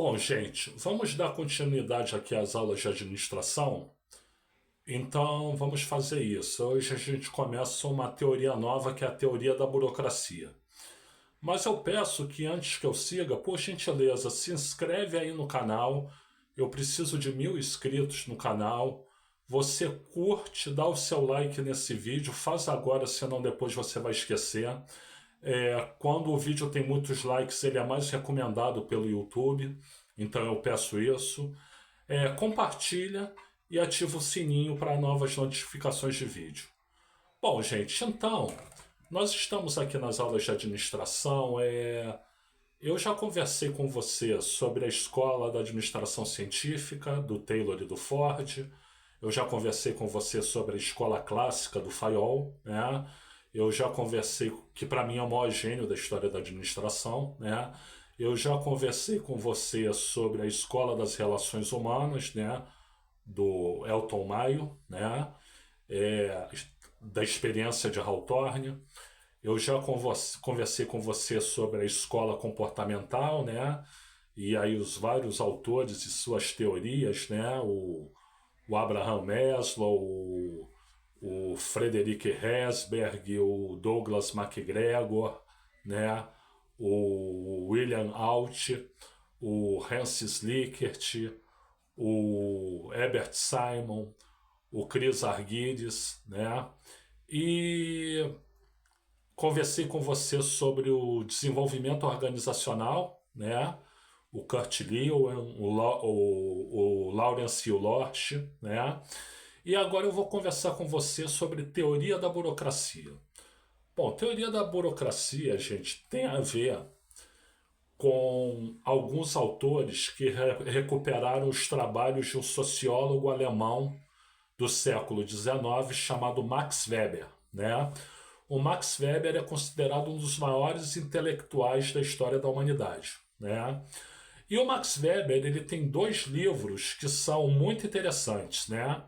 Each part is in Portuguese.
Bom, gente, vamos dar continuidade aqui às aulas de administração. Então, vamos fazer isso. Hoje a gente começa uma teoria nova, que é a teoria da burocracia. Mas eu peço que antes que eu siga, por gentileza, se inscreve aí no canal. Eu preciso de 1.000 inscritos no canal. Você curte, dá o seu like nesse vídeo. Faz agora, senão depois você vai esquecer. Quando o vídeo tem muitos likes, ele é mais recomendado pelo YouTube. Então eu peço isso. Compartilha e ativa o sininho para novas notificações de vídeo. Bom, gente, então, nós estamos aqui nas aulas de administração. Eu já conversei com você sobre a escola da administração científica, do Taylor e do Ford. Eu já conversei com você sobre a escola clássica do Fayol, né? Eu já conversei, que para mim é o maior gênio da história da administração, né? Eu já conversei com você sobre a escola das relações humanas, né? Do Elton Maio, né? É, da experiência de Hawthorne. Eu já conversei com você sobre a escola comportamental, né? E aí os vários autores e suas teorias, né? O Abraham Maslow, o Frederick Herzberg, o Douglas MacGregor, né? O William Alt, o Francis Likert, o Herbert Simon, o Chris Argyris, né? E conversei com você sobre o desenvolvimento organizacional, né? O Kurt Lewin, o Lawrence Lorsch, né? E agora eu vou conversar com você sobre teoria da burocracia. Bom, teoria da burocracia, gente, tem a ver com alguns autores que recuperaram os trabalhos de um sociólogo alemão do século XIX chamado Max Weber, né? O Max Weber é considerado um dos maiores intelectuais da história da humanidade, né? E o Max Weber, ele tem dois livros que são muito interessantes, né?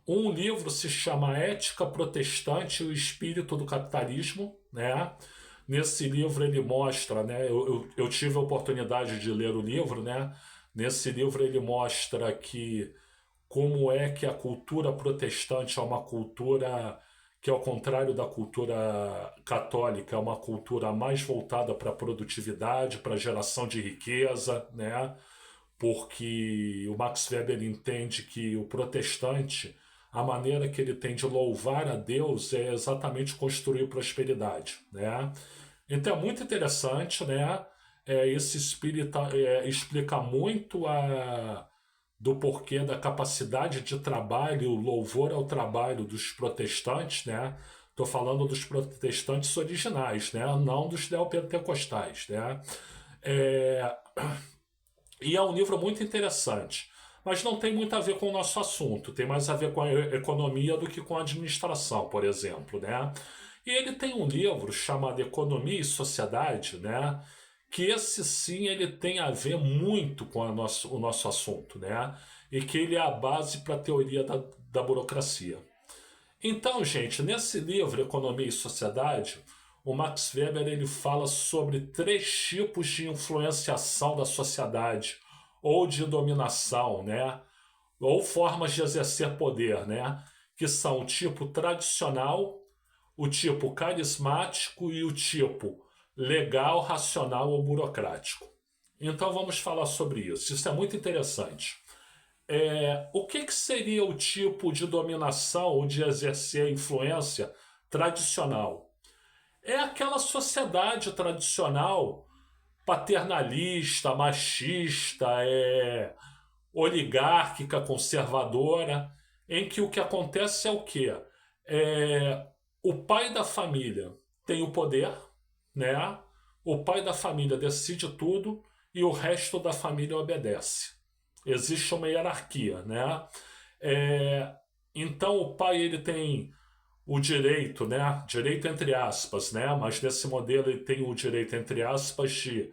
Um livro se chama Ética Protestante e o Espírito do Capitalismo, né? Nesse livro ele mostra, né? Eu tive a oportunidade de ler o livro, né? Nesse livro ele mostra que como é que a cultura protestante é uma cultura que, ao contrário da cultura católica, é uma cultura mais voltada para a produtividade, para a geração de riqueza, né? Porque o Max Weber entende que o protestante, a maneira que ele tem de louvar a Deus é exatamente construir prosperidade, né? Então é muito interessante, né? Esse espírito explica muito do porquê da capacidade de trabalho, o louvor ao trabalho dos protestantes, né? Estou falando dos protestantes originais, né? Não dos neopentecostais, né? É, e é um livro muito interessante, mas não tem muito a ver com o nosso assunto, tem mais a ver com a economia do que com a administração, por exemplo, né? E ele tem um livro chamado Economia e Sociedade, né? Que esse sim ele tem a ver muito com o nosso assunto, né? E que ele é a base para a teoria da burocracia. Então, gente, nesse livro Economia e Sociedade, o Max Weber ele fala sobre três tipos de influenciação da sociedade ou de dominação, né? Ou formas de exercer poder, né? Que são o tipo tradicional, o tipo carismático e o tipo legal, racional ou burocrático. Então vamos falar sobre isso. Isso é muito interessante. O que seria o tipo de dominação ou de exercer influência tradicional? É aquela sociedade tradicional paternalista, machista, oligárquica, conservadora, em que o que acontece é o quê? O pai da família tem o poder, né? O pai da família decide tudo e o resto da família obedece. Existe uma hierarquia, né? Então o pai ele tem o direito, né? Direito entre aspas, né? Mas nesse modelo ele tem o direito entre aspas de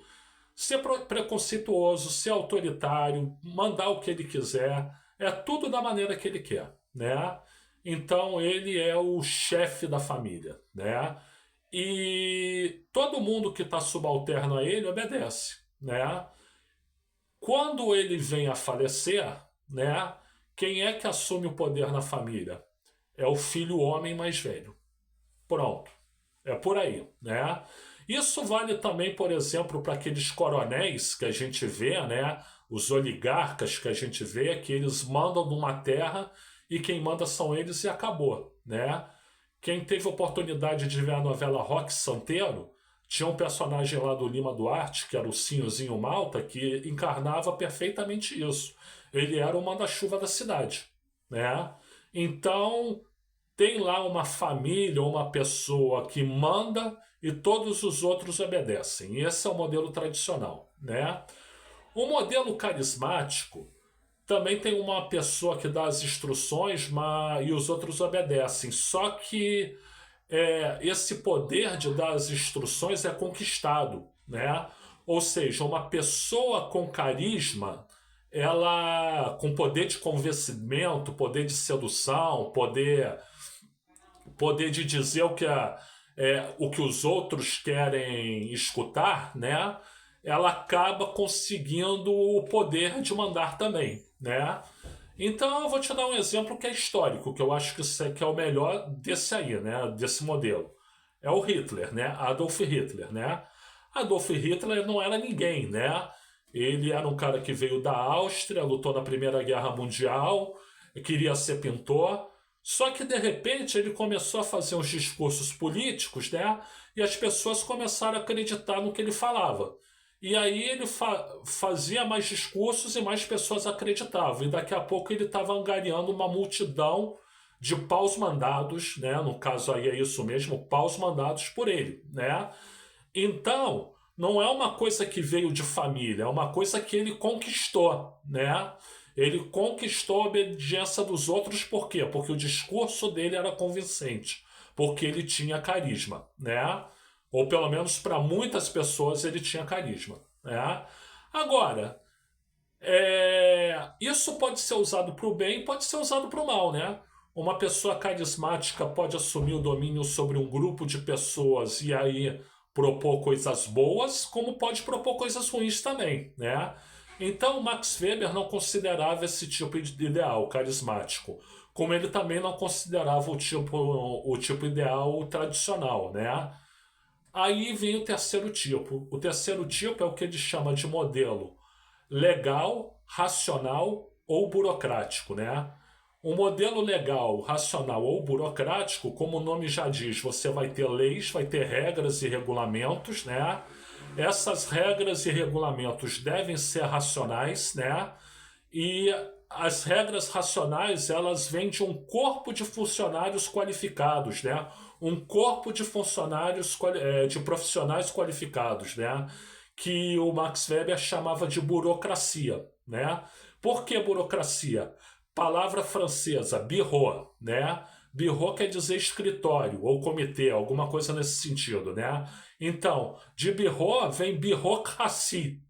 ser preconceituoso, ser autoritário, mandar o que ele quiser, é tudo da maneira que ele quer, né? Então ele é o chefe da família, né? E todo mundo que está subalterno a ele obedece, né? Quando ele vem a falecer, né, quem é que assume o poder na família? É o filho homem mais velho. Pronto. É por aí, né? Isso vale também, por exemplo, para aqueles coronéis que a gente vê, né? Os oligarcas que a gente vê, que eles mandam numa terra e quem manda são eles e acabou, né? Quem teve oportunidade de ver a novela Roque Santeiro, tinha um personagem lá do Lima Duarte, que era o Sinhozinho Malta, que encarnava perfeitamente isso. Ele era o manda-chuva da cidade, né? Então, tem lá uma família ou uma pessoa que manda e todos os outros obedecem. Esse é o modelo tradicional, né? O modelo carismático também tem uma pessoa que dá as instruções e os outros obedecem. Só que esse poder de dar as instruções é conquistado, né? Ou seja, uma pessoa com carisma, ela com poder de convencimento, poder de sedução, poder de dizer o que os outros querem escutar, né? Ela acaba conseguindo o poder de mandar também, né? Então eu vou te dar um exemplo que é histórico, que eu acho que é o melhor desse aí, né? Desse modelo. É o Hitler, né? Adolf Hitler, né? Adolf Hitler não era ninguém, né? Ele era um cara que veio da Áustria, lutou na Primeira Guerra Mundial, queria ser pintor, só que de repente ele começou a fazer uns discursos políticos, né? E as pessoas começaram a acreditar no que ele falava. E aí ele fazia mais discursos e mais pessoas acreditavam. E daqui a pouco ele estava angariando uma multidão de paus mandados, né? No caso aí é isso mesmo, paus mandados por ele, né? Então, não é uma coisa que veio de família, é uma coisa que ele conquistou, né? Ele conquistou a obediência dos outros, por quê? Porque o discurso dele era convincente, porque ele tinha carisma, né? Ou pelo menos para muitas pessoas ele tinha carisma, né? Agora, isso pode ser usado para o bem, pode ser usado para o mal, né? Uma pessoa carismática pode assumir o domínio sobre um grupo de pessoas e aí propor coisas boas, como pode propor coisas ruins também, né? Então, Max Weber não considerava esse tipo de ideal carismático, como ele também não considerava o tipo ideal tradicional, né? Aí vem o terceiro tipo. O terceiro tipo é o que ele chama de modelo legal, racional ou burocrático, né? Um modelo legal, racional ou burocrático, como o nome já diz, você vai ter leis, vai ter regras e regulamentos, né? Essas regras e regulamentos devem ser racionais, né? E as regras racionais, elas vêm de um corpo de funcionários qualificados, né? Um corpo de funcionários, de profissionais qualificados, né? Que o Max Weber chamava de burocracia, né? Por que burocracia? Palavra francesa, bureau, né? Bureau quer dizer escritório ou comitê, alguma coisa nesse sentido, né? Então, de bureau vem bureaucratie,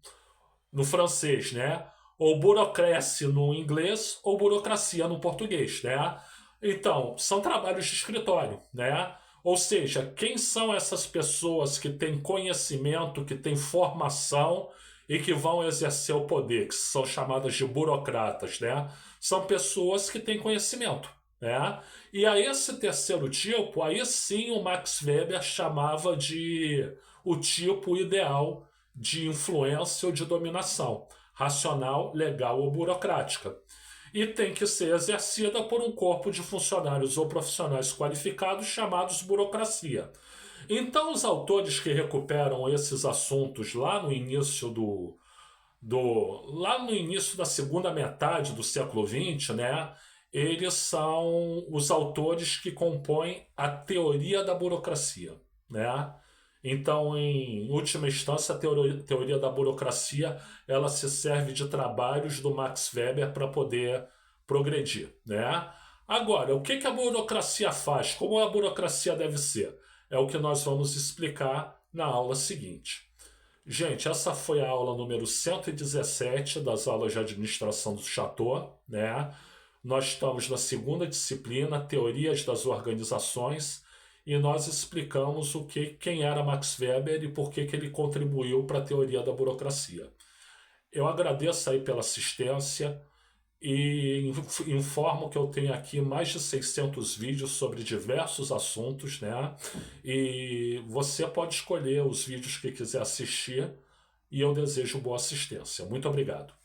no francês, né? Ou burocracia no inglês ou burocracia no português, né? Então, são trabalhos de escritório, né? Ou seja, quem são essas pessoas que têm conhecimento, que têm formação e que vão exercer o poder, que são chamadas de burocratas, né? São pessoas que têm conhecimento, né? E a esse terceiro tipo, aí sim o Max Weber chamava de o tipo ideal de influência ou de dominação, racional, legal ou burocrática. E tem que ser exercida por um corpo de funcionários ou profissionais qualificados chamados burocracia. Então, os autores que recuperam esses assuntos lá no início da segunda metade do século XX, né, eles são os autores que compõem a teoria da burocracia, né? Então, em última instância, a teoria da burocracia ela se serve de trabalhos do Max Weber para poder progredir, né? Agora, o que a burocracia faz? Como a burocracia deve ser? É o que nós vamos explicar na aula seguinte. Gente, essa foi a aula número 117 das aulas de administração do Chateau, né? Nós estamos na segunda disciplina, Teorias das Organizações, e nós explicamos quem era Max Weber e por que ele contribuiu para a teoria da burocracia. Eu agradeço aí pela assistência e informo que eu tenho aqui mais de 600 vídeos sobre diversos assuntos, né? E você pode escolher os vídeos que quiser assistir e eu desejo boa assistência. Muito obrigado.